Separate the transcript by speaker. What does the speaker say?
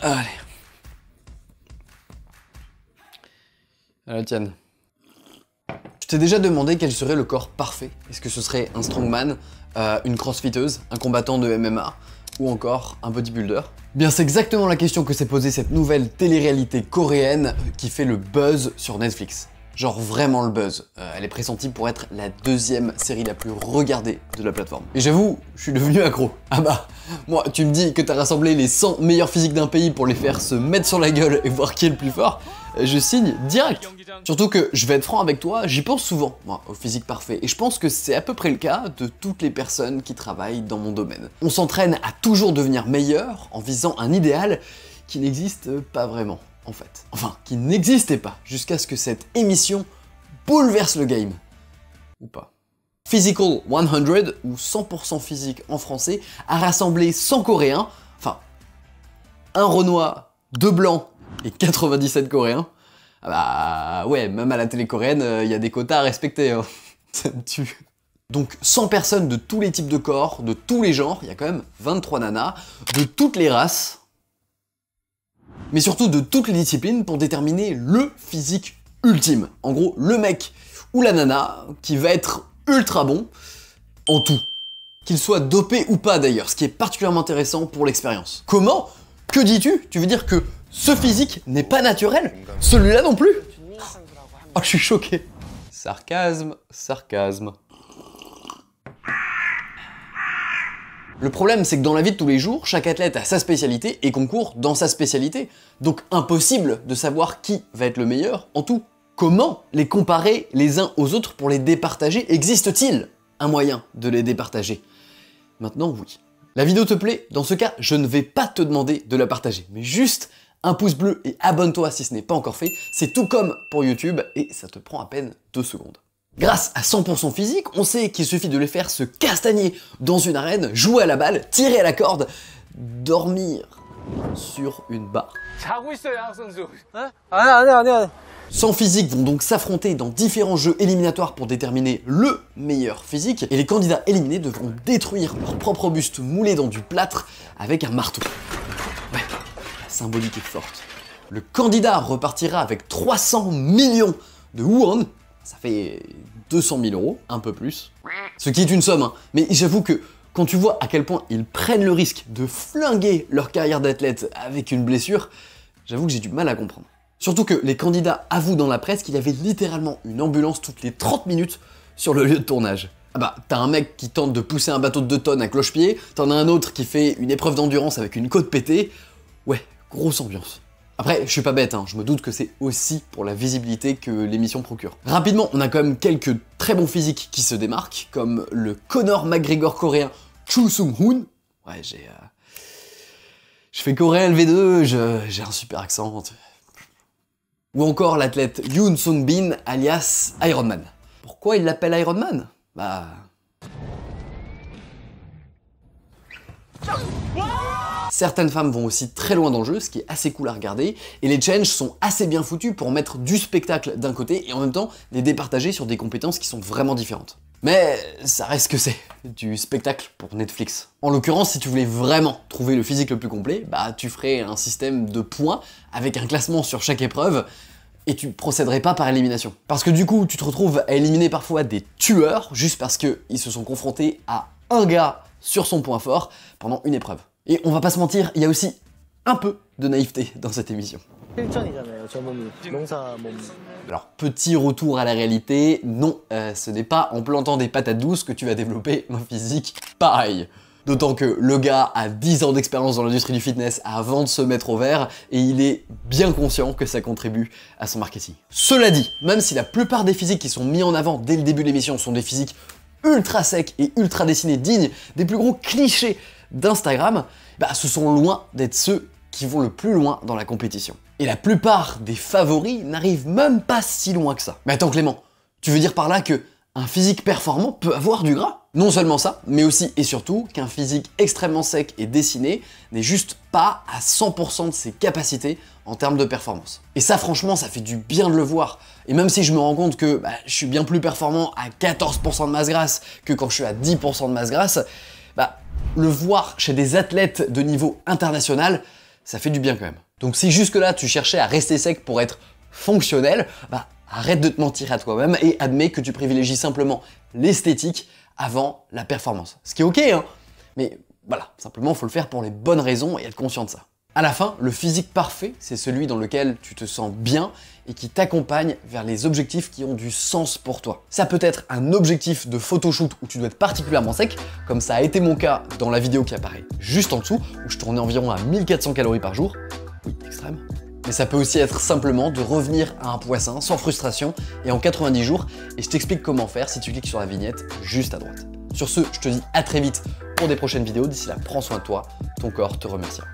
Speaker 1: Allez. À la tienne. Je t'ai déjà demandé quel serait le corps parfait. Est-ce que ce serait un strongman, une crossfiteuse, un combattant de MMA ou encore un bodybuilder? Bien, c'est exactement la question que s'est posée cette nouvelle télé-réalité coréenne qui fait le buzz sur Netflix. Genre vraiment le buzz. Elle est pressentie pour être la deuxième série la plus regardée de la plateforme. Et j'avoue, je suis devenu accro. Ah bah, moi, tu me dis que t'as rassemblé les 100 meilleurs physiques d'un pays pour les faire se mettre sur la gueule et voir qui est le plus fort, je signe direct. Surtout que, je vais être franc avec toi, j'y pense souvent, moi, au physique parfait. Et je pense que c'est à peu près le cas de toutes les personnes qui travaillent dans mon domaine. On s'entraîne à toujours devenir meilleur en visant un idéal qui n'existe pas vraiment. En fait. Enfin, qui n'existait pas, jusqu'à ce que cette émission bouleverse le game. Ou pas. Physical 100, ou 100% physique en français, a rassemblé 100 Coréens, enfin, un Renois, 2 Blancs et 97 Coréens. Ah bah ouais, même à la télé coréenne, il y a des quotas à respecter, hein. Ça me tue. Donc 100 personnes de tous les types de corps, de tous les genres, il y a quand même 23 nanas, de toutes les races, mais surtout de toutes les disciplines pour déterminer le physique ultime. En gros, le mec ou la nana qui va être ultra bon en tout. Qu'il soit dopé ou pas d'ailleurs, ce qui est particulièrement intéressant pour l'expérience. Comment? Que dis-tu? Tu veux dire que ce physique n'est pas naturel? Celui-là non plus? Oh, je suis choqué. Sarcasme, sarcasme. Le problème, c'est que dans la vie de tous les jours, chaque athlète a sa spécialité et concourt dans sa spécialité. Donc impossible de savoir qui va être le meilleur en tout. Comment les comparer les uns aux autres pour les départager? Existe-t-il un moyen de les départager? Maintenant, oui. La vidéo te plaît? Dans ce cas, je ne vais pas te demander de la partager, mais juste un pouce bleu et abonne-toi si ce n'est pas encore fait. C'est tout comme pour YouTube et ça te prend à peine 2 secondes. Grâce à 100% physique, on sait qu'il suffit de les faire se castagner dans une arène, jouer à la balle, tirer à la corde, dormir sur une barre. 100 physiques vont donc s'affronter dans différents jeux éliminatoires pour déterminer le meilleur physique, et les candidats éliminés devront détruire leur propre buste moulé dans du plâtre avec un marteau. Ouais, la symbolique est forte. Le candidat repartira avec 300 millions de won. Ça fait 200 000 euros, un peu plus. Ce qui est une somme, hein. Mais j'avoue que quand tu vois à quel point ils prennent le risque de flinguer leur carrière d'athlète avec une blessure, j'avoue que j'ai du mal à comprendre. Surtout que les candidats avouent dans la presse qu'il y avait littéralement une ambulance toutes les 30 minutes sur le lieu de tournage. Ah bah, t'as un mec qui tente de pousser un bateau de 2 tonnes à cloche-pied, t'en as un autre qui fait une épreuve d'endurance avec une côte pétée. Ouais, grosse ambiance. Après, je suis pas bête, hein, je me doute que c'est aussi pour la visibilité que l'émission procure. Rapidement, on a quand même quelques très bons physiques qui se démarquent, comme le Conor McGregor coréen Choo Sung-hoon. Ouais, je fais coréen LV2, j'ai un super accent. Ou encore l'athlète Yoon Sung-bin, alias Iron Man. Pourquoi il l'appelle Iron Man? Bah... Certaines femmes vont aussi très loin dans le jeu, ce qui est assez cool à regarder, et les challenges sont assez bien foutus pour mettre du spectacle d'un côté et en même temps les départager sur des compétences qui sont vraiment différentes. Mais ça reste que c'est du spectacle pour Netflix. En l'occurrence, si tu voulais vraiment trouver le physique le plus complet, bah tu ferais un système de points avec un classement sur chaque épreuve, et tu procéderais pas par élimination. Parce que du coup, tu te retrouves à éliminer parfois des tueurs juste parce qu'ils se sont confrontés à un gars sur son point fort pendant une épreuve. Et on va pas se mentir, il y a aussi un peu de naïveté dans cette émission. Alors, petit retour à la réalité, non, ce n'est pas en plantant des patates douces que tu vas développer un physique pareil. D'autant que le gars a 10 ans d'expérience dans l'industrie du fitness avant de se mettre au vert, et il est bien conscient que ça contribue à son marketing. Cela dit, même si la plupart des physiques qui sont mis en avant dès le début de l'émission sont des physiques ultra secs et ultra dessinés, dignes des plus gros clichés d'Instagram, bah ce sont loin d'être ceux qui vont le plus loin dans la compétition. Et la plupart des favoris n'arrivent même pas si loin que ça. Mais attends Clément, tu veux dire par là que un physique performant peut avoir du gras? Non seulement ça, mais aussi et surtout qu'un physique extrêmement sec et dessiné n'est juste pas à 100% de ses capacités en termes de performance. Et ça franchement, ça fait du bien de le voir. Et même si je me rends compte que je suis bien plus performant à 14% de masse grasse que quand je suis à 10% de masse grasse, le voir chez des athlètes de niveau international, ça fait du bien quand même. Donc si jusque-là tu cherchais à rester sec pour être fonctionnel, bah arrête de te mentir à toi-même et admets que tu privilégies simplement l'esthétique avant la performance. Ce qui est ok, hein, mais voilà, simplement faut le faire pour les bonnes raisons et être conscient de ça. À la fin, le physique parfait, c'est celui dans lequel tu te sens bien et qui t'accompagne vers les objectifs qui ont du sens pour toi. Ça peut être un objectif de photoshoot où tu dois être particulièrement sec, comme ça a été mon cas dans la vidéo qui apparaît juste en dessous, où je tournais environ à 1400 calories par jour. Oui, extrême. Mais ça peut aussi être simplement de revenir à un poids sain, sans frustration, et en 90 jours, et je t'explique comment faire si tu cliques sur la vignette juste à droite. Sur ce, je te dis à très vite pour des prochaines vidéos. D'ici là, prends soin de toi, ton corps te remerciera.